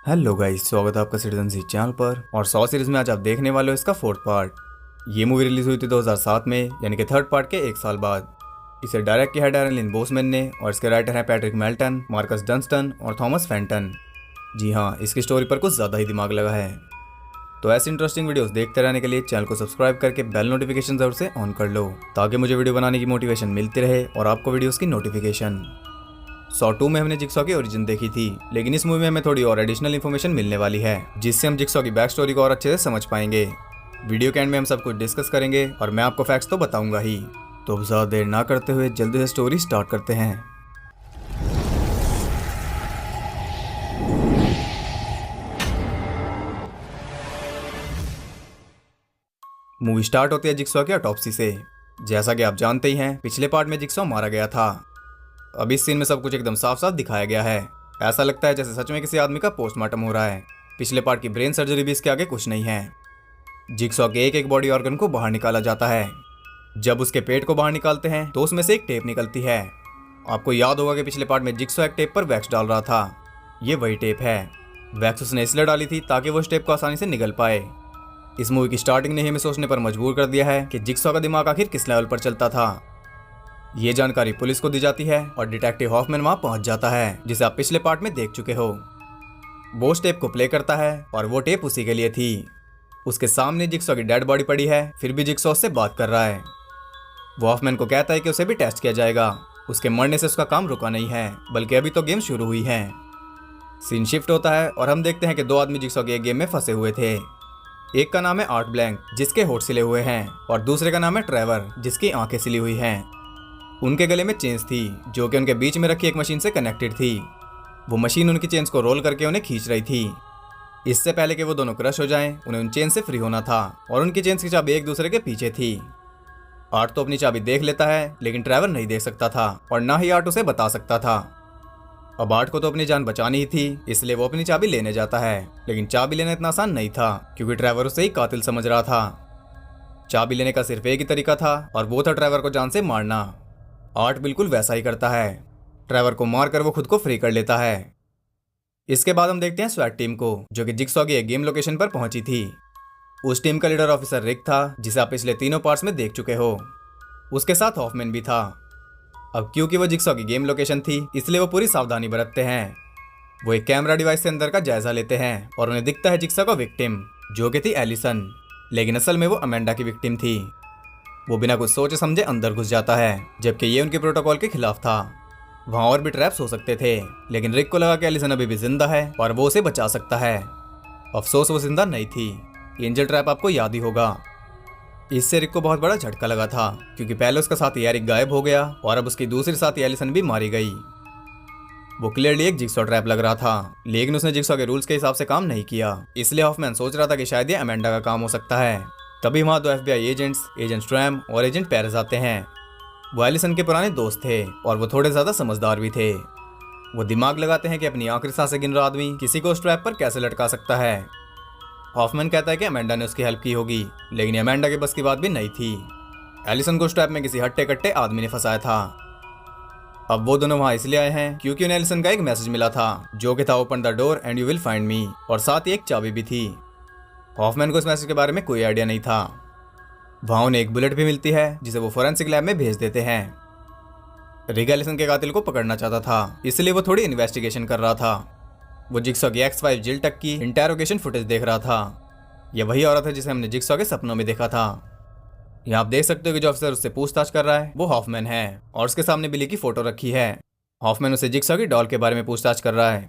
Hello guys, स्वागत है आपका सिटीजन सी चैनल पर। और 100 सीरीज में आज आप देखने वाले हो इसका फोर्थ पार्ट। ये मूवी रिलीज हुई थी 2007 में, यानी कि थर्ड पार्ट के एक साल बाद। इसे डायरेक्ट किया है डैरेन लिन बोसमैन ने और इसके राइटर हैं पैट्रिक मेल्टन, मार्कस डंस्टन और थॉमस फेंटन। जी हाँ, इसकी स्टोरी पर कुछ ज़्यादा ही दिमाग लगा है। तो ऐसे इंटरेस्टिंग वीडियोस देखते रहने के लिए चैनल को सब्सक्राइब करके बेल नोटिफिकेशन जरूर से ऑन कर लो, ताकि मुझे वीडियो बनाने की मोटिवेशन मिलती रहे और आपको वीडियोस की नोटिफिकेशन। सॉ 2 में हमने जिक्सॉ की ओरिजिन देखी थी, लेकिन इस मूवी में हमें थोड़ी और एडिशनल इन्फॉर्मेशन मिलने वाली है, जिससे हम जिक्सॉ की बैक स्टोरी को और अच्छे से समझ पाएंगे। वीडियो के एंड में हम सब कुछ डिस्कस करेंगे और मैं आपको फैक्ट्स तो बताऊंगा ही। तो अब ज़्यादा देर ना करते हुए जल्दी से स्टोरी स्टार्ट करते हैं। मूवी स्टार्ट होती है जिक्सॉ की ऑटोप्सी से। जैसा कि आप जानते ही हैं, पिछले पार्ट में जिक्सॉ मारा गया था। अब इस सीन में सब कुछ एकदम साफ साफ दिखाया गया है। ऐसा लगता है जैसे सच में किसी आदमी का पोस्टमार्टम हो रहा है। पिछले पार्ट की ब्रेन सर्जरी भी इसके आगे कुछ नहीं है। जिक्सॉ के एक एक बॉडी ऑर्गन को बाहर निकाला जाता है। जब उसके पेट को बाहर निकालते हैं तो उसमें से एक टेप निकलती है। आपको याद होगा कि पिछले पार्ट में जिक्सॉ एक टेप पर वैक्स डाल रहा था। ये वही टेप है। वैक्स उसने इसलिए डाली थी ताकि वो इस टेप को आसानी से निगल पाए। इस मूवी की स्टार्टिंग ने हमें सोचने पर मजबूर कर दिया है कि जिक्सॉ का दिमाग आखिर किस लेवल पर चलता था। ये जानकारी पुलिस को दी जाती है और डिटेक्टिव हॉफमैन वहां पहुंच जाता है, जिसे आप पिछले पार्ट में देख चुके हो। वो उस टेप को प्ले करता है और वो टेप उसी के लिए थी। उसके सामने जिक्सॉ की डेड बॉडी पड़ी है, फिर भी जिक्सॉ उससे बात कर रहा है। वो हॉफमैन को कहता है कि उसे भी टेस्ट किया जाएगा। उसके मरने से उसका काम रुका नहीं है, बल्कि अभी तो गेम शुरू हुई है। सीन शिफ्ट होता है और हम देखते हैं कि दो आदमी जिक्सॉ के एक गेम में फंसे हुए थे। एक का नाम है आर्ट ब्लैंक, जिसके होठ सिले हुए हैं, और दूसरे का नाम है ट्रेवर, जिसकी आंखें सिली हुई हैं। उनके गले में चेन्स थी, जो कि उनके बीच में रखी एक मशीन से कनेक्टेड थी। वो मशीन उनकी चेन्स को रोल करके उन्हें खींच रही थी। इससे पहले कि वो दोनों क्रश हो जाएं, उन्हें उन चेन से फ्री होना था, और उनकी चेन्स की चाबी एक दूसरे के पीछे थी। आर्ट तो अपनी चाबी देख लेता है, लेकिन ट्रेवर नहीं देख सकता था, और ना ही आर्ट उसे बता सकता था। अब आर्ट को तो अपनी जान बचानी ही थी, इसलिए वो अपनी चाबी लेने जाता है। लेकिन चाबी लेना इतना आसान नहीं था, क्योंकि ट्रेवर उसे ही कातिल समझ रहा था। चाबी लेने का सिर्फ एक ही तरीका था, और वो था ट्रेवर को जान से मारना। आर्ट बिल्कुल वैसा ही करता है। ट्रेवर को मारकर वो खुद को फ्री कर लेता है। इसके बाद हम देखते हैं स्वैट टीम को, जो कि जिक्सॉ की एक गेम लोकेशन पर पहुंची थी। उस टीम का लीडर ऑफिसर रिक था, जिसे आप पिछले तीनों पार्ट्स में देख चुके हो। उसके साथ हॉफमैन भी था। अब क्योंकि वो जिक्सॉ की गेम लोकेशन थी, इसलिए वो पूरी सावधानी बरतते हैं। वो एक कैमरा डिवाइस से अंदर का जायजा लेते हैं और उन्हें दिखता है जिक्सॉ का विक्टिम, जो कि थी एलिसन, लेकिन असल में वो अमेंडा की विक्टिम थी। वो बिना कुछ सोचे समझे अंदर घुस जाता है, जबकि ये उनके प्रोटोकॉल के खिलाफ था। वहां और भी ट्रैप्स हो सकते थे, लेकिन रिक को लगा कि एलिसन अभी भी जिंदा है और वो उसे बचा सकता है। अफसोस वो जिंदा नहीं थी। एंजल ट्रैप आपको याद ही होगा। इससे रिक को बहुत बड़ा झटका लगा था, क्योंकि पहले उसका साथी एरिक गायब हो गया और अब उसकी दूसरी साथी एलिसन भी मारी गई। वो क्लियरली एक जिक्सॉ ट्रैप लग रहा था, लेकिन उसने जिक्सॉ के रूल्स के हिसाब से काम नहीं किया। इसलिए हॉफमैन सोच रहा था कि शायद ये अमेंडा का काम हो सकता है। तभी वहां दो FBI एजेंट्स, एजेंट स्ट्रैम और एजेंट पेरेस आते हैं। वो एलिसन के पुराने दोस्त थे और वो थोड़े ज्यादा समझदार भी थे। वो दिमाग लगाते हैं कि अपनी आखिरी सांसें गिन रहा आदमी किसी को स्ट्रैप पर कैसे लटका सकता है। हॉफमैन कहता है कि अमेंडा ने उसकी हेल्प की होगी, लेकिन अमेंडा के बस की बात भी नहीं थी। एलिसन को स्ट्रैप में किसी हट्टे कट्टे आदमी ने फंसाया था। अब वो दोनों वहां इसलिए आए हैं क्योंकि उन्हें एलिसन का एक मैसेज मिला था, जो कि था open the door and you will find me, और साथ ही एक चाबी भी थी। हॉफमैन को इस मैसेज के बारे में कोई आइडिया नहीं था। वहां उन्हें एक बुलेट भी मिलती है, जिसे वो फोरेंसिक लैब में भेज देते हैं। रिक एलिसन के कातिल को पकड़ना चाहता था, इसलिए वो थोड़ी इन्वेस्टिगेशन कर रहा था। वो जिक्सॉ की X5 जिल टक की इंटेरोगेशन फुटेज देख रहा था। यह वही औरत है जिसे हमने जिक्सॉ के सपनों में देखा था। यहाँ आप देख सकते हो कि जो अफसर उससे पूछताछ कर रहा है वो हॉफमैन है, और उसके सामने बिली की फोटो रखी है। हॉफमैन उसे जिक्सॉ की डॉल के बारे में पूछताछ कर रहा है।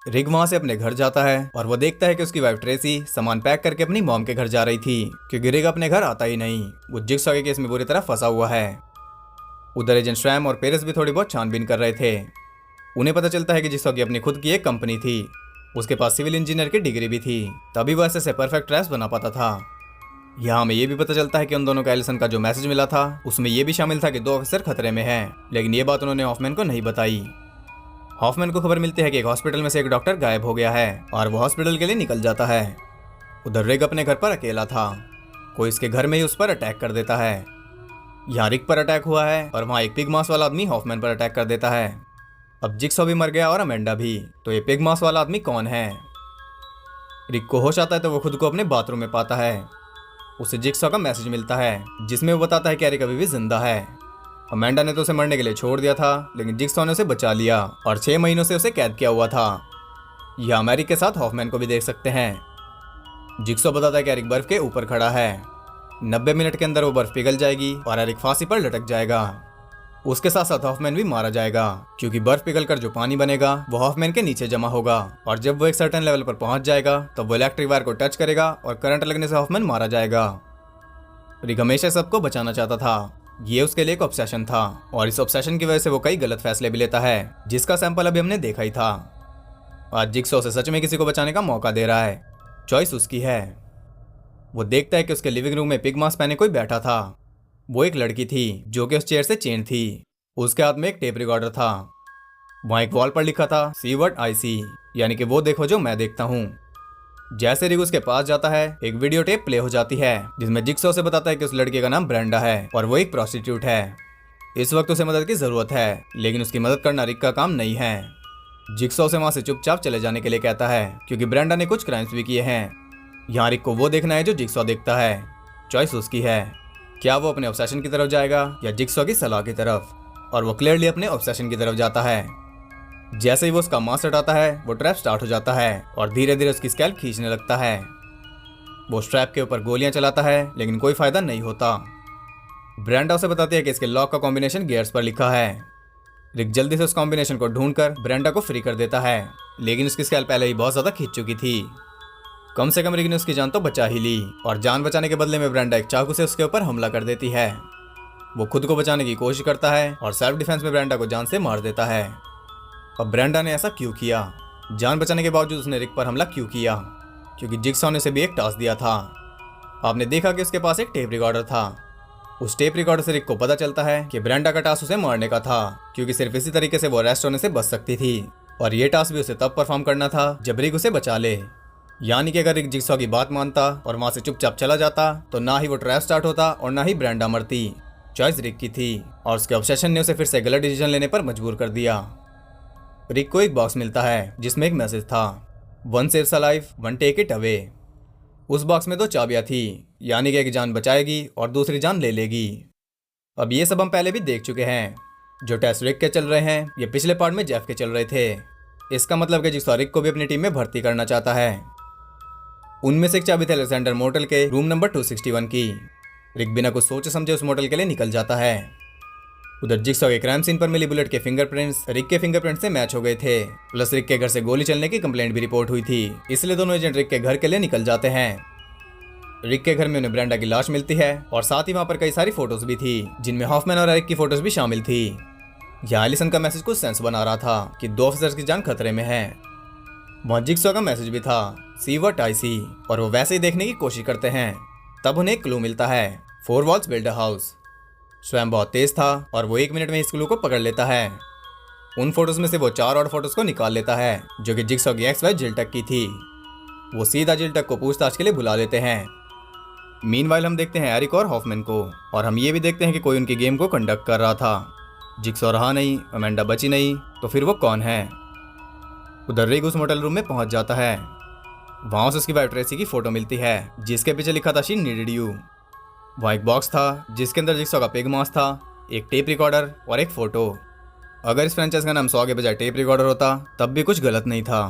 रिक वहां से अपने घर जाता है और वो देखता है कि उसकी वाइफ ट्रेसी सामान पैक करके अपनी मॉम के घर जा रही थी, क्योंकि रिक अपने घर आता ही नहीं। वो जिक्सॉ के केस में बुरी तरह फंसा हुआ है। उधर एजेंट स्ट्रैम और पेरेस भी थोड़ी बहुत छानबीन कर रहे थे। उन्हें पता चलता है कि जिक्सॉ की अपनी खुद की एक कंपनी थी। उसके पास सिविल इंजीनियर की डिग्री भी थी, तभी वो ऐसे परफेक्ट ट्रैप्स बना पाता था। यहाँ हमें ये भी पता चलता है कि उन दोनों का एलिसन का जो मैसेज मिला था उसमें ये भी शामिल था कि दो ऑफिसर खतरे में हैं, लेकिन ये बात उन्होंने हॉफमैन को नहीं बताई। हॉफमैन को खबर मिलती है कि एक हॉस्पिटल में से एक डॉक्टर गायब हो गया है और वो हॉस्पिटल के लिए निकल जाता है। उधर रिक अपने घर पर अकेला था। कोई इसके घर में ही उस पर अटैक कर देता है। यहाँ रिक पर अटैक हुआ है और वहाँ एक पिग मांस वाला आदमी हॉफमैन पर अटैक कर देता है। अब जिक्सॉ भी मर गया और अमेंडा भी, तो ये पिग मांस वाला आदमी कौन है? रिक को होश आता है तो वो खुद को अपने बाथरूम में पाता है। उसे जिक्सॉ का मैसेज मिलता है जिसमें वो बताता है कि एरिक अभी भी जिंदा है। अमेंडा ने तो उसे मरने के लिए छोड़ दिया था, लेकिन जिक्सॉ ने उसे बचा लिया और 6 महीनों से उसे कैद किया हुआ था। यह हम एरिक के साथ हॉफमैन को भी देख सकते हैं। जिक्सॉ बताता है कि एरिक बर्फ के ऊपर खड़ा है। 90 मिनट के अंदर वो बर्फ पिघल जाएगी और एरिक फांसी पर लटक जाएगा। उसके साथ साथ हॉफमैन भी मारा जाएगा, क्योंकि बर्फ पिघलकर जो पानी बनेगा वो हॉफमैन के नीचे जमा होगा और जब वो एक सर्टेन लेवल पर पहुंच जाएगा तो वो इलेक्ट्रिक वायर को टच करेगा और करंट लगने से हॉफमैन मारा जाएगा। रिक हमेशा सबको बचाना चाहता था, ये उसके लिए एक ऑब्सेशन था और इस ऑब्सेशन की वजह से वो कई गलत फैसले भी लेता है, जिसका सैंपल अभी हमने देखा ही था। आज जिक्सॉ से सच में किसी को बचाने का मौका दे रहा है, चॉइस उसकी है। वो देखता है कि उसके लिविंग रूम में पिग मास्क पहने कोई बैठा था। वो एक लड़की थी जो कि उस चेयर से चेन थी। उसके हाथ में एक टेप रिकॉर्डर था। वहां एक वॉल पर लिखा था सी व्हाट आई सी, यानी कि वो देखो जो मैं देखता हूँ। जैसे रिक उसके पास जाता है, एक वीडियो टेप प्ले हो जाती है जिसमें जिक्सॉ से बताता है कि उस लड़के का नाम ब्रेंडा है और वो एक प्रोस्टिट्यूट है। इस वक्त उसे मदद की जरूरत है, लेकिन उसकी मदद करना रिक का काम नहीं है। जिक्सॉ से वहां से चुपचाप चले जाने के लिए कहता है, क्योंकि ब्रेंडा ने कुछ क्राइम्स भी किए हैं। यहाँ रिक को वो देखना है जो जिक्सॉ देखता है, चॉइस उसकी है। क्या वो अपने ऑब्सेशन की तरफ जाएगा या जिक्सॉ की सलाह की तरफ? और वो क्लियरली अपने ऑब्सेशन की तरफ जाता है। जैसे ही वो उसका मास्क हटाता है, वो ट्रैप स्टार्ट हो जाता है और धीरे धीरे उसकी स्कैल्प खींचने लगता है। वो स्ट्रैप के ऊपर गोलियां चलाता है, लेकिन कोई फायदा नहीं होता। ब्रेंडा उसे बताती है कि इसके लॉक का कॉम्बिनेशन गियर्स पर लिखा है। रिक जल्दी से उस कॉम्बिनेशन को ढूंढकर ब्रेंडा को फ्री कर देता है, लेकिन उसकी स्कैल्प पहले ही बहुत ज्यादा खींच चुकी थी। कम से कम रिक ने उसकी जान तो बचा ही ली और जान बचाने के बदले में ब्रेंडा एक चाकू से उसके ऊपर हमला कर देती है। वो खुद को बचाने की कोशिश करता है और सेल्फ डिफेंस में ब्रेंडा को जान से मार देता है। अब ब्रेंडा ने ऐसा क्यों किया? जान बचाने के बावजूद उसने रिक पर हमला क्यों किया? क्योंकि जिक्सॉ ने उसे भी एक टास्क दिया था। आपने देखा कि उसके पास एक टेप रिकॉर्डर था। उस टेप रिकॉर्डर से रिक को पता चलता है कि ब्रेंडा का टास्क उसे मारने का था, क्योंकि सिर्फ इसी तरीके से वो अरेस्ट होने से बच सकती थी। और ये टास्क भी उसे तब परफॉर्म करना था जब रिक उसे बचा ले। यानी कि अगर रिक जिक्सॉ की बात मानता और वहां से चुपचाप चला जाता तो ना ही वो ट्रैप स्टार्ट होता और ना ही ब्रेंडा मरती। चॉइस रिक की थी और उसके ऑब्सेशन ने उसे फिर से गलत डिसीजन लेने पर मजबूर कर दिया। रिक को एक बॉक्स मिलता है जिसमें एक मैसेज था, 1 saves a life 1 take it away. उस बॉक्स में 2 चाबियां थी, यानी कि एक जान बचाएगी और दूसरी जान ले लेगी। अब ये सब हम पहले भी देख चुके हैं। जो टेस्ट रिक के चल रहे हैं ये पिछले पार्ट में जेफ के चल रहे थे। इसका मतलब कि जिक्सॉ रिक को भी अपनी टीम में भर्ती करना चाहता है। उनमें से एक चाबी थी अलेक्जेंडर मोटेल के रूम नंबर 261 की। रिक बिना कुछ सोचे समझे उस मोटेल के लिए निकल जाता है। उधर जिक्सॉ के क्राइम सीन पर मिली बुलेट के फिंगरप्रिंट्स रिक के फिंगरप्रिंट से मैच हो गए थे। प्लस रिक के घर से गोली चलने की कंप्लेंट भी रिपोर्ट हुई थी, इसलिए दोनों एजेंट रिक के घर के लिए निकल जाते हैं। रिक के घर में उन्हें ब्रेंडा की लाश मिलती है और साथ ही वहां पर कई सारी फोटोज भी थी, जिनमें हॉफमैन और एरिक की फोटोज भी शामिल थी। यहाँ एलिसन का मैसेज कुछ सेंस बना रहा था कि 2 ऑफिसर्स की जान खतरे में है। वहाँ जिक्सॉ का मैसेज भी था, सी व्हाट आई सी, और वो वैसे ही देखने की कोशिश करते हैं। तब उन्हें एक क्लू मिलता है, 4 वॉल्स बिल्ड अ हाउस। स्वयं बहुत तेज था और वो 1 मिनट में इस क्लू को पकड़ लेता है। उन फोटोज में से वो 4 और फोटोज को निकाल लेता है जो कि जिक्सॉ की एक्स वाइफ जिल टक की थी। वो सीधा जिल टक को पूछताछ के लिए बुला लेते हैं। मीनवाइल हम देखते हैं एरिक और हॉफमैन को, और हम ये भी देखते हैं कि कोई उनकी गेम को कंडक्ट कर रहा था। जिक्सॉ रहा नहीं, अमेंडा बची नहीं, तो फिर वो कौन है? उधर रिक उस मोटेल रूम में पहुंच जाता है। वहां से उसकी वाइफ ट्रेसी की फोटो मिलती है जिसके पीछे लिखा था शी नीडेड यू। वहाँ एक बॉक्स था जिसके अंदर जिक्सॉ का पिग मास्क था, एक टेप रिकॉर्डर और एक फोटो। अगर इस फ्रेंचाइज का नाम 100 के बजाय टेप रिकॉर्डर होता तब भी कुछ गलत नहीं था।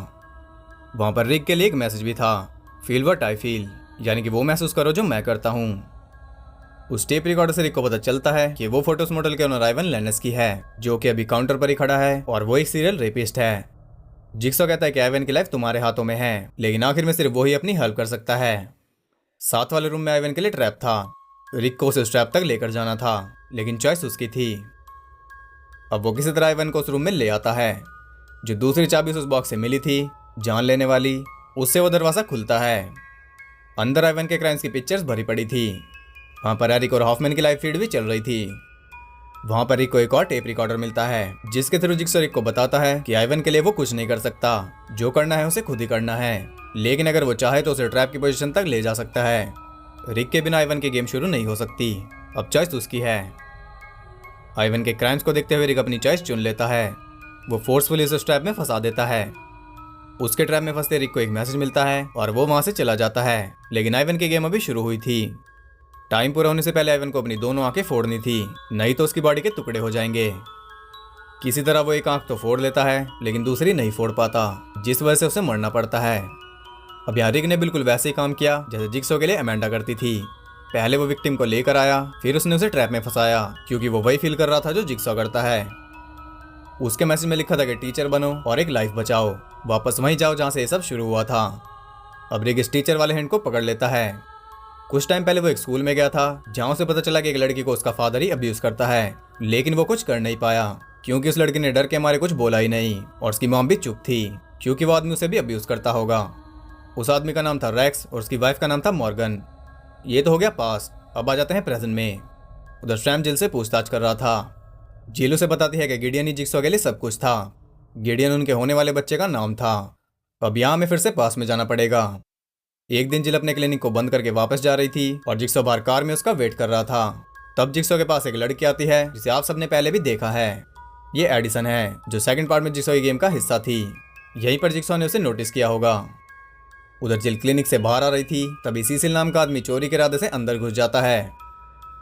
वहाँ पर रिक के लिए एक मैसेज भी था, फील व्हाट आई फील, यानी कि वो महसूस करो जो मैं करता हूँ। उस टेप रिकॉर्डर से रिक को पता चलता है कि वो फोटो उस मॉडल के ओनर आइवन लेनेस की है, जो कि अभी काउंटर पर ही खड़ा है और वो एक सीरियल रेपिस्ट है। जिक्सॉ कहता है कि आइवन की लाइफ तुम्हारे हाथों में है, लेकिन आखिर में सिर्फ वो ही अपनी हेल्प कर सकता है। साथ वाले रूम में आइवन के लिए ट्रैप था। रिक को उस ट्रैप तक लेकर जाना था, लेकिन चॉइस उसकी थी। अब वो किसी तरह आइवन को उस रूम में ले आता है। जो दूसरी चाबी उस बॉक्स से मिली थी, जान लेने वाली, उससे वो दरवाजा खुलता है। अंदर आइवन के क्राइम्स की पिक्चर्स भरी पड़ी थी। वहाँ पर एरिक और हॉफमैन की लाइव फीड भी चल रही थी। वहाँ पर रिक को एक और टेप रिकॉर्डर मिलता है जिसके थ्रू जिक्सॉ रिक को बताता है कि आइवन के लिए वो कुछ नहीं कर सकता, जो करना है उसे खुद ही करना है, लेकिन अगर वो चाहे तो उसे ट्रैप की पोजीशन तक ले जा सकता है। रिक के बिना आइवन की गेम शुरू नहीं हो सकती। अब चॉइस उसकी है। आइवन के क्राइम्स को देखते हुए रिक अपनी चॉइस चुन लेता है। वो फोर्सफुली उसे ट्रैप में फंसा देता है। उसके ट्रैप में फंसते रिक को एक मैसेज मिलता है और वो वहां से चला जाता है, लेकिन आइवन की गेम अभी शुरू हुई थी। टाइम पूरा होने से पहले आइवन को अपनी दोनों आंखें फोड़नी थी, नहीं तो उसकी बॉडी के टुकड़े हो जाएंगे। किसी तरह वो एक आंख तो फोड़ लेता है, लेकिन दूसरी नहीं फोड़ पाता, जिस वजह से उसे मरना पड़ता है। अब यहाँ रिक ने बिल्कुल वैसे ही काम किया जैसे जिक्सो के लिए अमेंडा करती थी। पहले वो विक्टिम को लेकर आया, फिर उसने उसे ट्रैप में फंसाया, क्योंकि वो वही फील कर रहा था जो जिक्सो करता है। उसके मैसेज में लिखा था कि टीचर बनो और एक लाइफ बचाओ, वापस वहीं जाओ जहाँ से ये सब शुरू हुआ था। अब रिक इस टीचर वाले हैंड को पकड़ लेता है। कुछ टाइम पहले वो एक स्कूल में गया था, जहाँ उसे पता चला कि एक लड़की को उसका फादर ही अब्यूज करता है, लेकिन वो कुछ कर नहीं पाया, क्योंकि उस लड़की ने डर के मारे कुछ बोला ही नहीं, और उसकी मॉम भी चुप थी, क्योंकि वो आदमी उसे भी अब्यूज करता होगा। उस आदमी का नाम था रेक्स और उसकी वाइफ का नाम था मॉर्गन। ये तो हो गया पास्ट। अब आ जाते हैं प्रेजेंट में। उधर सैम जिल से पूछताछ कर रहा था। जिल उसे बताती है कि गिडियन ही जिक्सो के लिए सब कुछ था। गिडियन उनके होने वाले बच्चे का नाम था। अब यहाँ में फिर से पास में जाना पड़ेगा। एक दिन जिल अपने क्लिनिक को बंद करके वापस जा रही थी और जिक्सो बाहर कार में उसका वेट कर रहा था। तब जिक्सो के पास एक लड़की आती है जिसे आप सबने पहले भी देखा है। ये एडिसन है, जो सेकंड पार्ट में जिक्सो की गेम का हिस्सा थी। यहीं पर जिक्सो ने उसे नोटिस किया होगा। उधर जिल क्लिनिक से बाहर आ रही थी, तभी सीसिल नाम का आदमी चोरी के इरादे से अंदर घुस जाता है।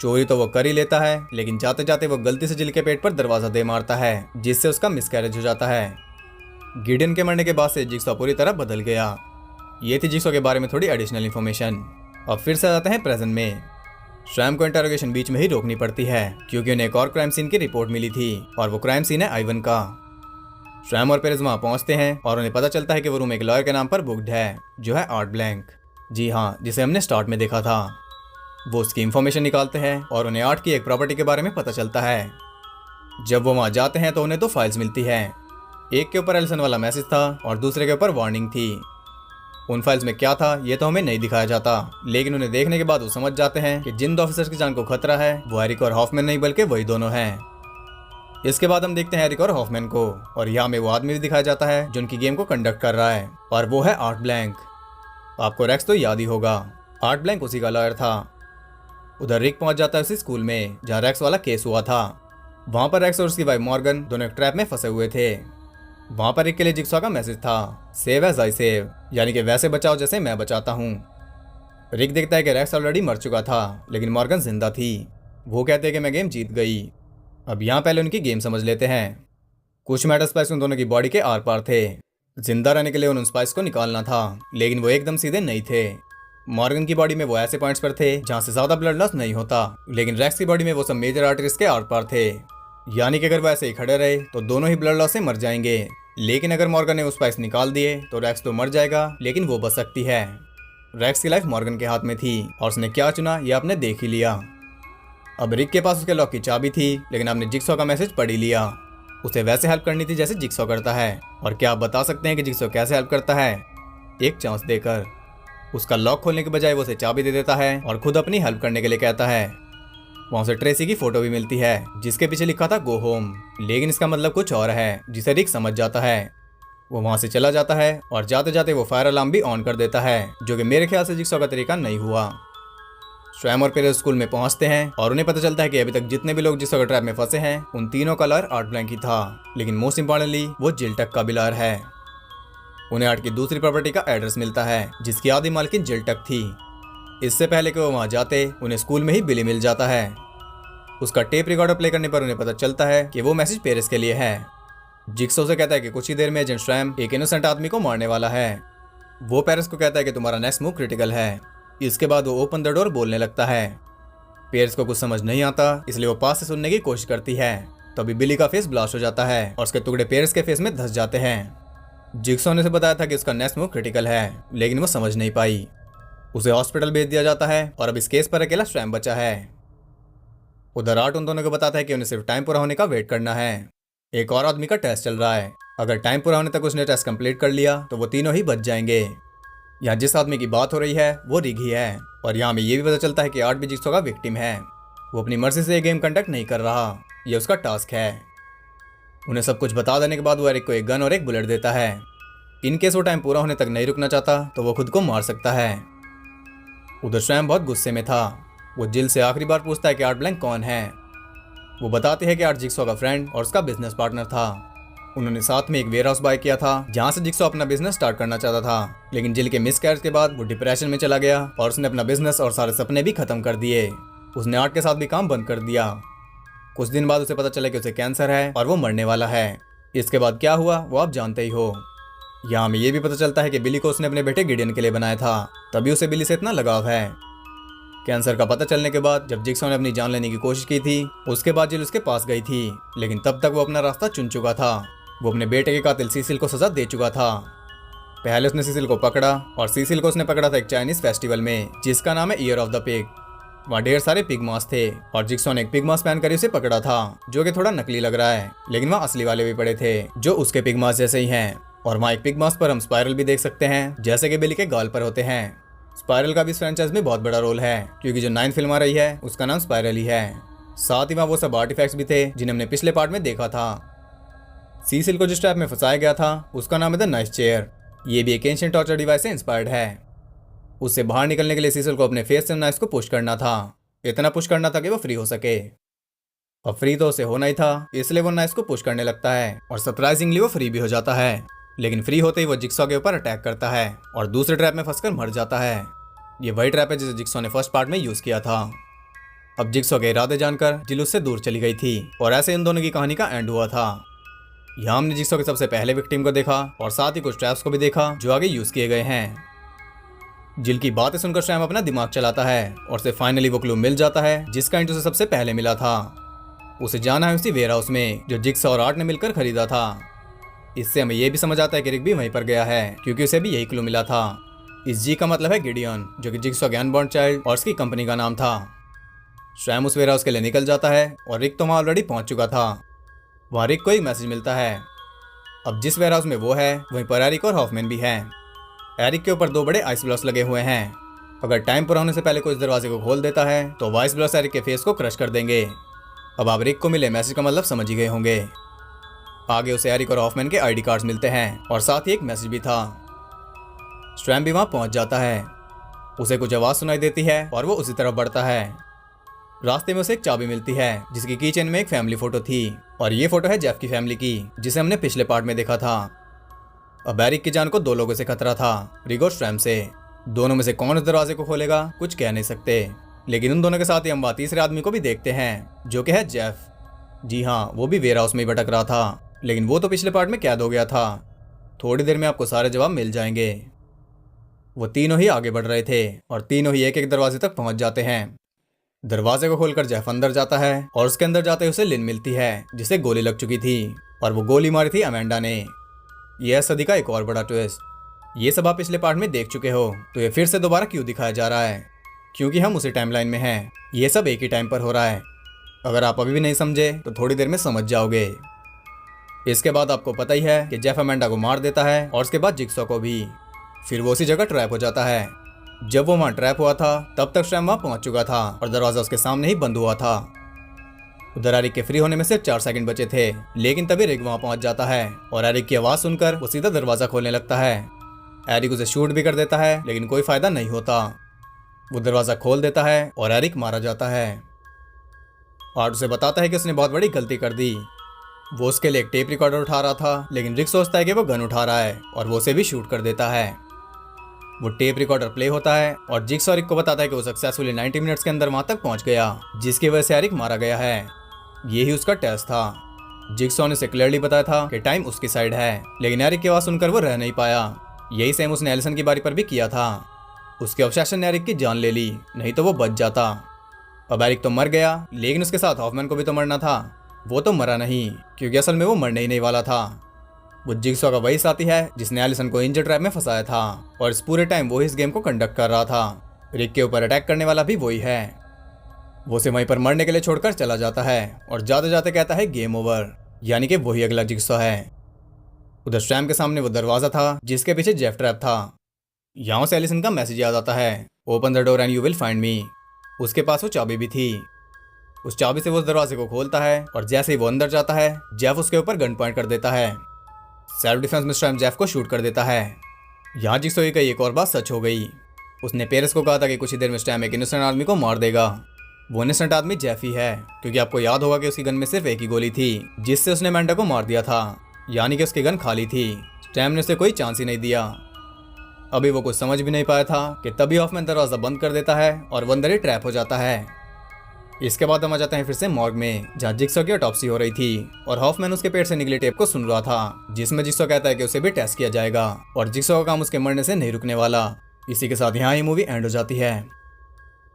चोरी तो वो कर ही लेता है, लेकिन जाते जाते वो गलती से जिल के पेट पर दरवाजा दे मारता है, जिससे उसका मिसकैरेज हो जाता है। गिडियन के मरने के बाद से जिक्सो पूरी तरह बदल गया। ये थी जिक्सो के बारे में थोड़ी एडिशनल इन्फॉर्मेशन। अब फिर से आ जाते हैं प्रेजेंट में। सैम को इंटरोगेशन बीच में ही रोकनी पड़ती है, क्योंकि उन्हें एक और क्राइम सीन की रिपोर्ट मिली थी, और वो क्राइम सीन है आइवन का। सैम और पेरेज वहां पहुंचते हैं और उन्हें पता चलता है कि वो रूम एक लॉयर के नाम पर बुक्ड है, जो है आर्ट ब्लैंक। जी हाँ, जिसे हमने स्टार्ट में देखा था। वो उसकी इन्फॉर्मेशन निकालते हैं और उन्हें आर्ट की एक प्रॉपर्टी के बारे में पता चलता है। जब वो वहां जाते हैं तो उन्हें दो फाइल्स मिलती है। एक के ऊपर एलिसन वाला मैसेज था और दूसरे के ऊपर वार्निंग थी। उन फाइल्स में क्या था ये तो हमें नहीं दिखाया जाता, लेकिन उन्हें देखने के बाद वो समझ जाते हैं कि जिन दो ऑफिसर्स की जान को खतरा है वो एरिक और हॉफमैन नहीं बल्कि वही दोनों हैं। इसके बाद हम देखते हैं एरिक और हॉफमैन को, और यहाँ में वो आदमी भी दिखाया जाता है जो उनकी गेम को कंडक्ट कर रहा है, और वो है आर्ट ब्लैंक। आपको रेक्स तो याद ही होगा, आर्ट ब्लैंक उसी का लॉयर था। उधर रिक पहुंच जाता है उसी स्कूल में जहाँ रेक्स वाला केस हुआ था। वहां पर रेक्स और उसकी वाइफ मॉर्गन दोनों एक ट्रैप में फंसे हुए थे। वहां पर रिक के लिए जिक्सॉ का मैसेज था, सेव एज आई सेव, यानी कि वैसे बचाओ जैसे मैं बचाता हूँ। रिक देखता है कि रेक्स ऑलरेडी मर चुका था, लेकिन मॉर्गन जिंदा थी। वो कहते हैं कि मैं गेम जीत गई। अब यहाँ पहले उनकी गेम समझ लेते हैं। कुछ मेटल स्पाइस उन दोनों की बॉडी के आर पार थे। जिंदा रहने के लिए उन स्पाइस को निकालना था, लेकिन वो एकदम सीधे नहीं थे। मॉर्गन की बॉडी में वो ऐसे पॉइंट्स पर थे जहाँ से ज्यादा ब्लड लॉस नहीं होता, लेकिन रेक्स की बॉडी में वो सब मेजर आर्टरीज के आर पार थे। यानी कि अगर वो ऐसे ही खड़े रहे तो दोनों ही ब्लड लॉस से मर जाएंगे। लेकिन अगर मॉर्गन ने वो स्पाइस निकाल दिए तो रेक्स तो मर जाएगा, लेकिन वो बच सकती है। रेक्स की लाइफ मॉर्गन के हाथ में थी, और उसने क्या चुना ये आपने देख ही लिया। अब रिक के पास उसके लॉक की चाबी थी, लेकिन आपने जिक्सॉ का मैसेज पढ़ ही लिया। उसे वैसे हेल्प करनी थी जैसे जिक्सॉ करता है। और क्या आप बता सकते हैं कि जिक्सॉ कैसे हेल्प करता है? एक चांस देकर। उसका लॉक खोलने के बजाय वो उसे चाबी दे देता है और खुद अपनी हेल्प करने के लिए कहता है। वहां से ट्रेसी की फोटो भी मिलती है, जिसके पीछे लिखा था गो होम, लेकिन इसका मतलब कुछ और है, जिसे रिक समझ जाता है। वो वहां से चला जाता है और जाते जाते वो फायर अलार्म भी ऑन कर देता है, जो कि मेरे ख्याल से जिक्सॉ का तरीका नहीं हुआ। स्वयं और पेरेज स्कूल में पहुंचते हैं और उन्हें पता चलता है कि अभी तक जितने भी लोग जिक्सॉ के ट्रैप में फंसे हैं उन तीनों का लॉयर आर्ट ब्लैंक ही था, लेकिन मोस्ट इंपॉर्टेंटली वो जिल टक का भी लॉयर है। उन्हें आर्ट की दूसरी प्रॉपर्टी का एड्रेस मिलता है, जिसकी आधी मालकिन जिल टक थी। इससे पहले कि वो वहां जाते उन्हें स्कूल में ही बिली मिल जाता है। उसका टेप रिकॉर्डर प्ले करने पर उन्हें पता चलता है कि वो मैसेज पेरेज के लिए है। जिक्सॉ से कहता है कि कुछ ही देर में एजेंट स्वयं एक इनोसेंट आदमी को मारने वाला है। वो पेरेज को कहता है कि तुम्हारा नेक्स्ट मूव क्रिटिकल है। इसके बाद वो ओपन द डोर बोलने लगता है। पेरेज को कुछ समझ नहीं आता, इसलिए वो पास से सुनने की कोशिश करती है। तभी बिली का फेस ब्लास्ट हो जाता है और उसके टुकड़े पेरेज के फेस में धंस जाते हैं। जिक्सॉ ने उसे बताया था कि उसका नेक्स्ट मूव क्रिटिकल है, लेकिन वो समझ नहीं पाई। उसे हॉस्पिटल भेज दिया जाता है और अब इस केस पर अकेला स्वयं बचा है। उधर आर्ट उन दोनों को बताता है कि उन्हें सिर्फ टाइम पूरा होने का वेट करना है। एक और आदमी का टेस्ट चल रहा है। अगर टाइम पूरा होने तक उसने टेस्ट कंप्लीट कर लिया तो वो तीनों ही बच जाएंगे। यहाँ जिस आदमी की बात हो रही है वो रिग ही है, और यहाँ में ये भी पता चलता है कि आर्ट भी जिक्सॉ का विक्टिम है। वो अपनी मर्जी से ये गेम कंडक्ट नहीं कर रहा, ये उसका टास्क है। उन्हें सब कुछ बता देने के बाद वो एरिक को एक गन और एक बुलेट देता है। इनकेस वो टाइम पूरा होने तक नहीं रुकना चाहता तो वो खुद को मार सकता है। उधर स्वयं बहुत गुस्से में था। वो जिल से आखिरी बार पूछता है कि आर्ट ब्लैंक कौन है। वो बताते हैं कि आर्ट जिक्सॉ का फ्रेंड और उसका बिजनेस पार्टनर था। उन्होंने साथ में एक वेयर हाउस बाय किया था जहाँ से जिक्सॉ अपना बिजनेस स्टार्ट करना चाहता था, लेकिन जिल के मिसकैरेज के बाद वो डिप्रेशन में चला गया और उसने अपना बिजनेस और सारे सपने भी खत्म कर दिए। उसने आर्ट के साथ भी काम बंद कर दिया। कुछ दिन बाद उसे पता चला कि उसे कैंसर है और वो मरने वाला है। इसके बाद क्या हुआ वो आप जानते ही हो। यहाँ हमें ये भी पता चलता है कि बिली को उसने अपने बेटे गिडियन के लिए बनाया था, तभी उसे बिली से इतना लगाव है। कैंसर का पता चलने के बाद जब जिक्सॉ ने अपनी जान लेने की कोशिश की थी, उसके बाद जिल उसके पास गई थी, लेकिन तब तक वो अपना रास्ता चुन चुका था। वो अपने बेटे के कातिल सीसिल को सजा दे चुका था। पहले उसने सीसिल को पकड़ा और सीसिल को उसने पकड़ा था एक चाइनीज फेस्टिवल में जिसका नाम है ईयर ऑफ द पिग। वहाँ ढेर सारे पिग मास्क थे और जिक्सॉ ने एक पिग मास्क पहनकर उसे पकड़ा था, जो कि थोड़ा नकली लग रहा है, लेकिन वहाँ असली वाले भी पड़े थे जो उसके पिग मास्क जैसे ही हैं। और वहाँ एक पिग मास्क पर हम स्पाइरल भी देख सकते हैं जैसे कि बिली के गाल पर होते हैं। स्पाइरल का भी इस फ्रेंचाइज में बहुत बड़ा रोल है क्योंकि जो 9th फिल्म आ रही है उसका नाम स्पाइरल ही है। साथ ही वहाँ वो सब आर्टिफैक्ट्स भी थे जिन्हें हमने पिछले पार्ट में देखा था। सीसिल को जिस ट्रैप में फंसाया गया था उसका नाम है द नाइस चेयर। ये भी एक एंशिएंट टॉर्चर डिवाइस से इंस्पायर्ड है। उससे बाहर निकलने के लिए सीसिल को अपने फेस से नाइस को पुश करना था, इतना पुश करना था कि वो फ्री हो सके। अब फ्री तो उसे होना ही था, इसलिए वो नाइस को पुश करने लगता है और सरप्राइजिंगली वो फ्री भी हो जाता है। लेकिन फ्री होते ही वो जिक्सॉ के ऊपर अटैक करता है और दूसरे ट्रैप में फंसकर मर जाता है। ये वही ट्रैप है जिसे जिक्सॉ ने फर्स्ट पार्ट में यूज किया था। अब जिक्सॉ के इरादे जानकर जिल उससे दूर चली गई थी और ऐसे इन दोनों की कहानी का एंड हुआ था। यहाँ हमने जिक्सॉ के सबसे पहले विक्टिम को देखा और साथ ही कुछ ट्रैप्स को भी देखा जो आगे यूज किए गए हैं। जिल की बातें सुनकर सैम अपना दिमाग चलाता है और उसे फाइनली वो क्लू मिल जाता है जिसका हिंट उसे सबसे पहले मिला था। उसे जाना है उसी वेयर हाउस में जो जिक्सॉ और आर्ट ने मिलकर खरीदा था। इससे हमें यह भी समझ आता है कि रिक भी वहीं पर गया है क्योंकि उसे भी यही क्लू मिला था। इस जी का मतलब है गिडियन, जो कि जिक्सॉ के अनबॉर्न चाइल्ड और उसकी कंपनी का नाम था। सैम उस वेयर हाउस के लिए निकल जाता है और रिक तो वहाँ ऑलरेडी पहुंच चुका था। वहाँ रिक को एक मैसेज मिलता है। अब जिस वेयर हाउस में वो है वहीं पर एरिक और हॉफमैन भी हैं। एरिक के ऊपर 2 बड़े आइस ब्लॉक्स लगे हुए हैं। अगर टाइम पूरा होने से पहले कोई इस दरवाजे को खोल देता है तो वो आइस ब्लॉक्स एरिक के फेस को क्रश कर देंगे। अब आप रिक को मिले मैसेज का मतलब समझ ही गए होंगे। आगे उसे एरिक और हॉफमैन के आईडी कार्ड्स मिलते हैं और साथ ही एक मैसेज भी था। स्ट्रैम भी वहां पहुंच जाता है। उसे कुछ आवाज सुनाई देती है और वो उसी तरफ बढ़ता है। रास्ते में उसे एक चाबी मिलती है जिसकी की चेन में एक फैमिली फोटो थी और ये फोटो है जेफ की फैमिली की जिसे हमने पिछले पार्ट में देखा था। अब एरिक की जान को 2 लोगों से खतरा था, रिक और स्ट्रैम से। दोनों में से कौन उस दरवाजे को खोलेगा कुछ कह नहीं सकते, लेकिन उन दोनों के साथ ही हम वहाँ तीसरे आदमी को भी देखते हैं जो कि है जेफ। जी हाँ, वो भी वेयर हाउस में ही भटक रहा था, लेकिन वो तो पिछले पार्ट में कैद हो गया था। थोड़ी देर में आपको सारे जवाब मिल जाएंगे। वो तीनों ही आगे बढ़ रहे थे और तीनों ही एक एक दरवाजे तक पहुंच जाते हैं। दरवाजे को खोलकर जेफ अंदर जाता है और उसके अंदर जाते ही उसे लिन मिलती है जिसे गोली लग चुकी थी और वो गोली मारी थी अमेंडा ने। यह सदी का एक और बड़ा ट्विस्ट। ये सब आप पिछले पार्ट में देख चुके हो, तो ये फिर से दोबारा क्यों दिखाया जा रहा है? क्योंकि हम उसी टाइमलाइन में हैं। ये सब एक ही टाइम पर हो रहा है। अगर आप अभी भी नहीं समझे तो थोड़ी देर में समझ जाओगे। इसके बाद आपको पता ही है कि जेफ अमेंडा को मार देता है और उसके बाद जिक्सॉ को भी। फिर वो उसी जगह ट्रैप हो जाता है। जब वो वहाँ ट्रैप हुआ था तब तक सैम वहाँ पहुंच चुका था और दरवाजा उसके सामने ही बंद हुआ था। उधर एरिक के फ्री होने में सिर्फ 4 सेकंड बचे थे, लेकिन तभी रिक वहाँ पहुंच जाता है और एरिक की आवाज़ सुनकर वो सीधा दरवाज़ा खोलने लगता है। एरिक उसे शूट भी कर देता है, लेकिन कोई फायदा नहीं होता। वो दरवाज़ा खोल देता है और एरिक मारा जाता है। आर्ट उसे बताता है कि उसने बहुत बड़ी गलती कर दी। वो उसके लिए एक टेप रिकॉर्डर उठा रहा था, लेकिन रिक सोचता है कि वो गन उठा रहा है और वो उसे भी शूट कर देता है। वो टेप रिकॉर्डर प्ले होता है और जिक्सॉ रिक को बताता है कि वो सक्सेसफुली 90 मिनट्स के अंदर वहां तक पहुंच गया, जिसकी वजह से एरिक मारा गया है। यही उसका टेस्ट था। जिक्सॉ ने उसे क्लियरली बताया था कि टाइम उसकी साइड है, लेकिन एरिक की आवाज़ सुनकर वो रह नहीं पाया। यही सेम उसने एलिसन की बारी पर भी किया था। उसके ऑब्सेशन ने एरिक की जान ले ली, नहीं तो वो बच जाता। अब एरिक तो मर गया, लेकिन उसके साथ हॉफमैन को भी तो मरना था। वो तो मरा नहीं, क्योंकि असल में वो मरने ही नहीं वाला था। वो जिक्सॉ का वही साथी है जिसने एलिसन को इंजर ट्रैप में फंसाया था और इस पूरे टाइम वो इस गेम को कंडक्ट कर रहा था। रिक के ऊपर अटैक करने वाला भी वही है। वो उसे वहीं पर मरने के लिए छोड़कर चला जाता है और जाते जाते कहता है गेम ओवर, यानी कि वही अगला जिक्सॉ है। उधर सैम के सामने वो दरवाजा था जिसके पीछे जेफ ट्रैप था। यहाँ से एलिसन का मैसेज याद आता है, open the door and you will find me. उसके पास वो चाबी भी थी। उस चाबी से वो उस दरवाजे को खोलता है और जैसे ही वो अंदर जाता है जेफ उसके ऊपर गन पॉइंट कर देता है। सेल्फ डिफेंस में सैम जेफ को शूट कर देता है। यहाँ जिक्सॉ की एक और बात सच हो गई। उसने पेरेस को कहा था कि कुछ ही देर में सैम एक इनोसेंट आदमी को मार देगा। वो इनोसेंट आदमी जेफ ही है, क्योंकि आपको याद होगा कि उसकी गन में सिर्फ एक ही गोली थी जिससे उसने अमेंडा को मार दिया था। यानी कि उसकी गन खाली थी। स्टैम ने उसे कोई चांस ही नहीं दिया। अभी वो कुछ समझ भी नहीं पाया था कि तभी हॉफमैन दरवाजा बंद कर देता है और वो अंदर ही ट्रैप हो जाता है। इसके बाद हम आ जाते हैं फिर से मॉर्ग में, जहाँ जिक्सॉ की ऑटोप्सी हो रही थी और हॉफमैन उसके पेट से निकले टेप को सुन रहा था, जिसमें जिक्सॉ कहता है कि उसे भी टेस्ट किया जाएगा और जिक्सॉ का काम उसके मरने से नहीं रुकने वाला। इसी के साथ यहाँ ये मूवी एंड हो जाती है।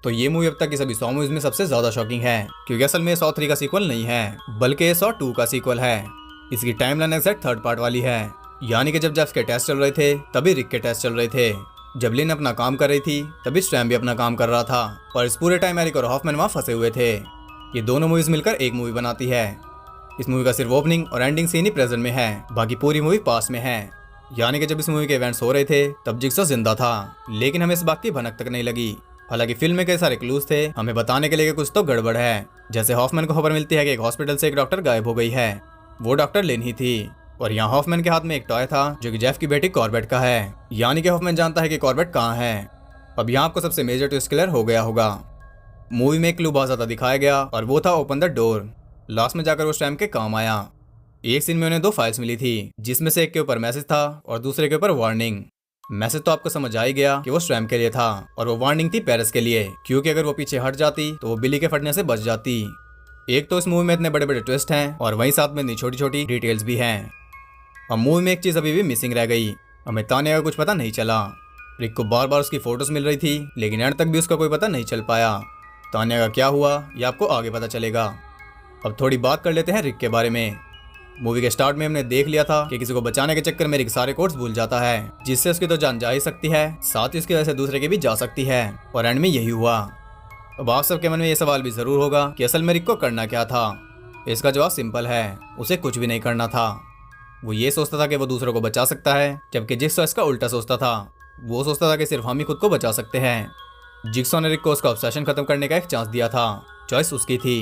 तो ये मूवी अब तक की सभी 100 मूवीज में सबसे ज्यादा शॉकिंग है, क्योंकि असल में 103 का सीक्वल नहीं है, बल्कि ये 102 का सीक्वल है। इसकी टाइमलाइन एग्जैक्ट थर्ड पार्ट वाली है, यानी कि जब जेफ के टेस्ट चल रहे थे तभी रिक के टेस्ट चल रहे थे, जब लिन अपना काम कर रही थी तभी स्टैम भी अपना काम कर रहा था, और इस पूरे टाइम एरिक और हॉफमैन वहाँ फंसे हुए थे। ये दोनों मूवीज मिलकर एक मूवी बनाती है। इस मूवी का सिर्फ ओपनिंग और एंडिंग सीन ही प्रेजेंट में है, बाकी पूरी मूवी पास्ट में है। यानी कि जब इस मूवी के इवेंट्स हो रहे थे तब जिक्सॉ जिंदा था, लेकिन हमें इस बात की भनक तक नहीं लगी। हालांकि फिल्म में कई सारे क्लूज थे हमें बताने के लिए कि कुछ तो गड़बड़ है। जैसे हॉफमैन को खबर मिलती है कि एक हॉस्पिटल से एक डॉक्टर गायब हो गई है, वो डॉक्टर लिन ही थी, और यहाँ हॉफमैन के हाथ में एक टॉय था जो कि जेफ की बेटी कॉर्बेट का है, यानी कि हॉफमैन जानता है कि कॉर्बेट कहाँ है। अब यहाँ आपको सबसे मेजर ट्विस्ट क्लियर हो गया होगा। मूवी में एक क्लू बहुत ज्यादा दिखाया गया और वो था ओपन द डोर। लास्ट में जाकर वो स्टैम के काम आया। एक सीन में उन्हें 2 फाइल्स मिली थी, जिसमें से एक के ऊपर मैसेज था और दूसरे के ऊपर वार्निंग। मैसेज तो आपको समझ आ ही गया कि वो स्टैम के लिए था, और वो वार्निंग थी पेरिस के लिए, क्योंकि अगर वो पीछे हट जाती तो वो बिली के फटने से बच जाती। एक तो इस मूवी में इतने बड़े बड़े ट्विस्ट हैं और वहीं साथ में इतनी छोटी छोटी डिटेल्स भी हैं। और मूवी में एक चीज अभी भी मिसिंग रह गई, हमें तान्या का कुछ पता नहीं चला। रिक को बार बार उसकी फोटोज मिल रही थी, लेकिन एंड तक भी उसका कोई पता नहीं चल पाया। तान्या का क्या हुआ ये आपको आगे पता चलेगा। अब थोड़ी बात कर लेते हैं रिक के बारे में। मूवी के स्टार्ट में हमने देख लिया था कि किसी को बचाने के चक्कर में रिक सारे कोड्स भूल जाता है, जिससे उसकी तो जान जा ही सकती है, साथ ही उसकी वजह से दूसरे की भी जा सकती है, और एंड में यही हुआ। अब आप सबके मन में ये सवाल भी जरूर होगा कि असल में रिक को करना क्या था। इसका जवाब सिंपल है, उसे कुछ भी नहीं करना था। वो ये सोचता था कि वो दूसरों को बचा सकता है, जबकि जिक्सॉ इसका उल्टा सोचता था। वो सोचता था कि सिर्फ हम ही खुद को बचा सकते हैं। जिक्सॉ ने रिक को उसका ऑब्सेशन खत्म करने का एक चांस दिया था, चॉइस उसकी थी।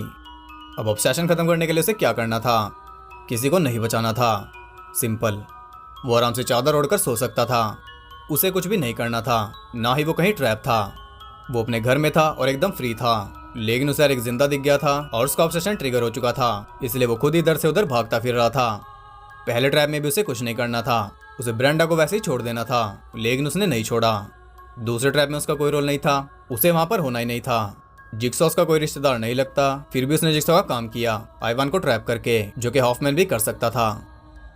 अब ऑब्सेशन खत्म करने के लिए उसे क्या करना था? किसी को नहीं बचाना था, सिंपल। वो आराम से चादर ओढ़कर सो सकता था, उसे कुछ भी नहीं करना था, ना ही वो कहीं ट्रैप था। वो अपने घर में था और एकदम फ्री था, लेकिन उसे एक जिंदा दिख गया था और उसका ऑब्सेशन ट्रिगर हो चुका था, इसलिए वो खुद इधर से उधर भागता फिर रहा था। पहले ट्रैप में भी उसे कुछ नहीं करना था, उसे ब्रेंडा को वैसे ही छोड़ देना था, लेकिन उसने नहीं छोड़ा। दूसरे ट्रैप में उसका कोई रोल नहीं था, उसे वहां पर होना ही नहीं था। जिक्सॉ का कोई रिश्तेदार नहीं लगता, फिर भी उसने जिक्सॉ का काम किया आइवान को ट्रैप करके, जो कि हॉफमैन भी कर सकता था।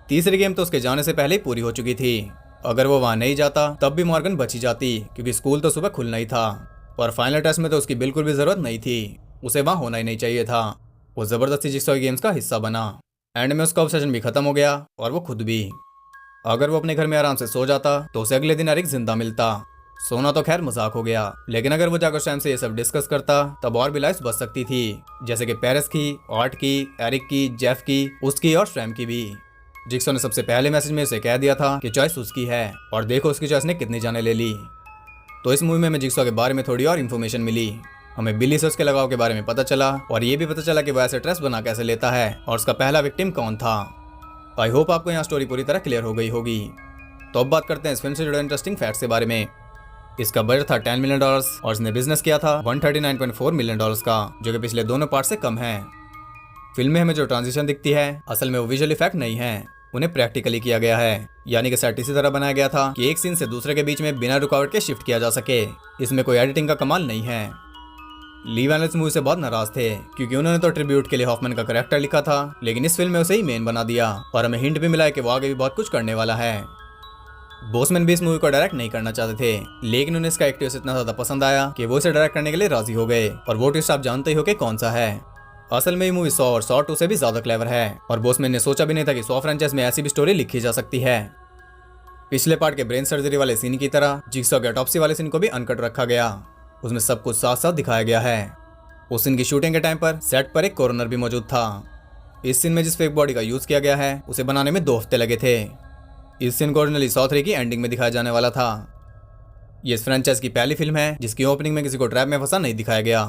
तीसरी गेम तो उसके जाने से पहले ही पूरी हो चुकी थी। अगर वो वहां नहीं जाता तब भी मॉर्गन बची जाती, क्योंकि स्कूल तो सुबह खुलना ही था, और फाइनल टेस्ट में तो उसकी बिल्कुल भी जरूरत नहीं थी, उसे वहां होना ही नहीं चाहिए था। वो जबरदस्ती जिक्सॉ गेम्स का हिस्सा बना। एंड में उसका ऑब्सेशन भी खत्म हो गया और वो खुद भी। अगर वो अपने घर में आराम से सो जाता तो उसे अगले दिन एरिक जिंदा मिलता। सोना तो खैर मजाक हो गया, लेकिन अगर वो जाकर शैम से ये सब डिस्कस करता तब और भी लाइफ्स बच सकती थी, जैसे कि पेरिस की, आर्ट की, एरिक की, जेफ की, उसकी और शैम की भी। जिक्सॉ ने सबसे पहले मैसेज में उसे कह दिया था कि चॉइस उसकी है, और देखो उसकी चॉइस ने कितनी जाने ले ली। तो इस मूवी में हमें जिक्सॉ के बारे में थोड़ी और इन्फॉर्मेशन मिली। हमें बिली से उसके लगाव के बारे में पता चला, और ये भी पता चला कि वो ऐसे ड्रेस बना कैसे लेता है और उसका पहला विक्टिम कौन था। आई होप आपको यहाँ स्टोरी पूरी तरह क्लियर हो गई होगी। तो अब बात करते हैं इस फिल्म से जुड़े इंटरेस्टिंग फैक्ट्स के बारे में। इसका बजट था $10 मिलियन और इसने बिजनेस किया था $139.4 मिलियन का, जो कि पिछले दोनों पार्ट से कम है। फिल्म में हमें जो ट्रांजिशन दिखती है असल में वो विजुअल इफेक्ट नहीं है, उन्हें प्रैक्टिकली किया गया है, यानी कि सेट इसी तरह बनाया गया था कि एक सीन से दूसरे के बीच में बिना रुकावट के शिफ्ट किया जा सके। इसमें कोई एडिटिंग का कमाल नहीं है। ली वैनल्स मूवी से बहुत नाराज थे, क्योंकि उन्होंने तो ट्रिब्यूट के लिए हॉफमैन का कैरेक्टर लिखा था, लेकिन इस फिल्म में उसे ही मेन बना दिया, और हमें हिंट भी मिला है कि वो आगे भी बहुत कुछ करने वाला है। बोसमैन भी इस मूवी को डायरेक्ट नहीं करना चाहते थे, लेकिन उन्हें इसका एक्टिव इतना ज्यादा पसंद आया कि वो इसे डायरेक्ट करने के लिए राजी हो गए, और वो ट्विस्ट आप जानते ही हो कि कौन सा है। असल में ये मूवी 100 और 102 से भी ज्यादा क्लेवर है, और बोसमैन ने सोचा भी नहीं था कि 100 फ्रेंचाइज में ऐसी भी स्टोरी लिखी जा सकती है। पिछले पार्ट के ब्रेन सर्जरी वाले सीन की तरह जिक्सॉ के ऑटोप्सी वाले सीन को भी अनकट रखा गया, उसमें सब कुछ साथ साथ दिखाया गया है। उस सीन की शूटिंग के टाइम पर सेट पर एक कोरोनर भी मौजूद था। इस सीन में जिस फेक बॉडी का यूज किया गया है उसे बनाने में 2 हफ्ते लगे थे। इस सीन को ओरिजिनली 103 की एंडिंग में दिखाया जाने वाला था। ये इस फ्रेंचाइज की पहली फिल्म है जिसकी ओपनिंग में किसी को ट्रैप में फंसा नहीं दिखाया गया।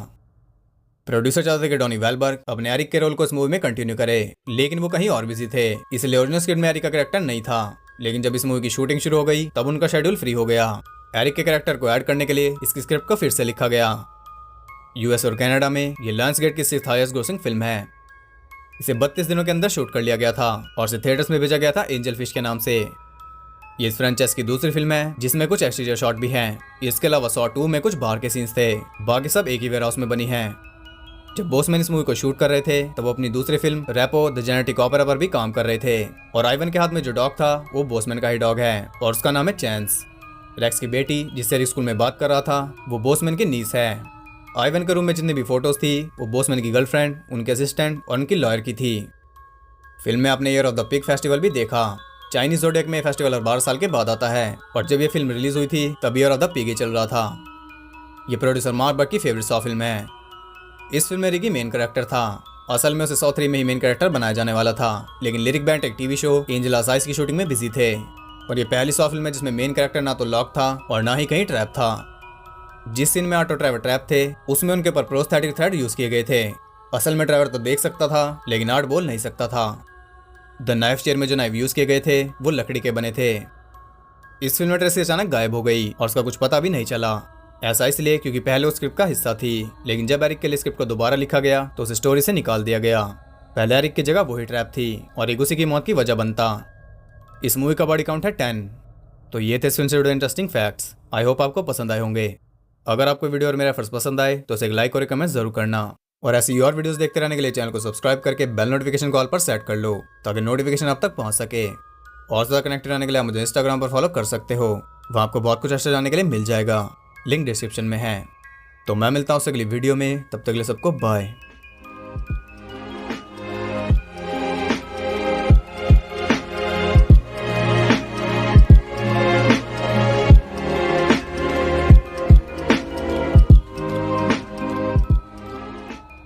प्रोड्यूसर चाहते थे कि डॉनी वेलबर्ग अपने एरिक के रोल को इस मूवी में कंटिन्यू करे, लेकिन वो कहीं और बिजी थे, इसलिए ओरिजिनल स्क्रिप्ट में एरिक का कैरेक्टर नहीं था। लेकिन जब इस मूवी की शूटिंग शुरू हो गई तब उनका शेड्यूल फ्री हो गया। एरिक के कैरेक्टर को ऐड करने के लिए इसकी स्क्रिप्ट को फिर से लिखा गया। यूएस और कनाडा में ये लायंसगेट की 6th हाईएस्ट ग्रोसिंग फिल्म है। इसे 32 दिनों के अंदर शूट कर लिया गया था और इसे थिएटर्स में भेजा गया था एंजल फिश के नाम से। ये इस फ्रेंचाइज की दूसरी फिल्म है जिसमें कुछ एक्सटीरियर शॉट भी हैं। इसके अलावा सॉ 2 में कुछ बाहर के सीन्स थे, बाकी सब एक ही वेयर हाउस में बनी हैं। जब बॉसमैन इस मूवी को शूट कर रहे थे तब वो अपनी दूसरी film rapport the genetic opera पर भी काम कर रहे थे और आइवन के हाथ में जो डॉग था वो बॉसमैन का ही डॉग है और उसका नाम है चैंस। रेक्स की बेटी जिससे रिक स्कूल में बात कर रहा था वो बॉसमैन की नीस है। आइवन के रूम में जितनी भी फोटोज थी वो बॉसमैन की गर्लफ्रेंड, उनके असिस्टेंट और उनकी लॉयर की थी। फिल्म में आपने year of the pig festival भी देखा। चाइनीज ज़ोडिएक में फेस्टिवल हर 12 साल के बाद आता है और जब ये फिल्म रिलीज हुई थी तब ईयर ऑफ द पिग ही चल रहा था। ये प्रोड्यूसर मार्क बर्ग की फेवरेट सॉ फिल्म है। इस फिल्म में रिकी मेन कैरेक्टर था। असल में उसे सॉ 3 में ही मेन कैरेक्टर बनाया जाने वाला था, लेकिन लिरिक बैंड एक टीवी शो एंजल असाइस की शूटिंग में बिजी थे और ये पहली सॉ फिल्म है जिसमें मेन कैरेक्टर ना तो लॉक था और ना ही कहीं ट्रैप था। जिस सीन में ऑटो ड्राइवर ट्रैप थे उसमें उनके ऊपर प्रोस्थेटिक थ्रेड यूज किए गए थे। असल में ड्राइवर तो देख सकता था लेकिन आर्ट बोल नहीं सकता था। द नाइफ चेयर में जो नाइफ यूज किए गए थे वो लकड़ी के बने थे। इस फिल्म में ट्रेसी अचानक गायब हो गई और उसका कुछ पता भी नहीं चला। ऐसा इसलिए क्योंकि पहले वो स्क्रिप्ट का हिस्सा थी, लेकिन जब एरिक के लिए स्क्रिप्ट को दोबारा लिखा गया तो उस स्टोरी से निकाल दिया गया। पहले एरिक की जगह वही ट्रैप थी और एक उसी की मौत की वजह बनता। इस मूवी का बॉडी काउंट है 10। तो ये थे फिल्म से जुड़े इंटरेस्टिंग फैक्ट्स। आई होप आपको पसंद आए होंगे। अगर आपको वीडियो और मेरे एफर्ट्स पसंद आए तो उसे एक लाइक और एक कमेंट जरूर करना और ऐसी और वीडियोस देखते रहने के लिए चैनल को सब्सक्राइब करके बेल नोटिफिकेशन कॉल पर सेट कर लो ताकि नोटिफिकेशन आप तक पहुंच सके। और ज़्यादा कनेक्टेड रहने के लिए आप मुझे इंस्टाग्राम पर फॉलो कर सकते हो, वहाँ आपको बहुत कुछ एक्स्ट्रा जानने के लिए मिल जाएगा। लिंक डिस्क्रिप्शन में है। तो मैं मिलता हूँ उससे अगली वीडियो में, तब तक के लिए सबको बाय।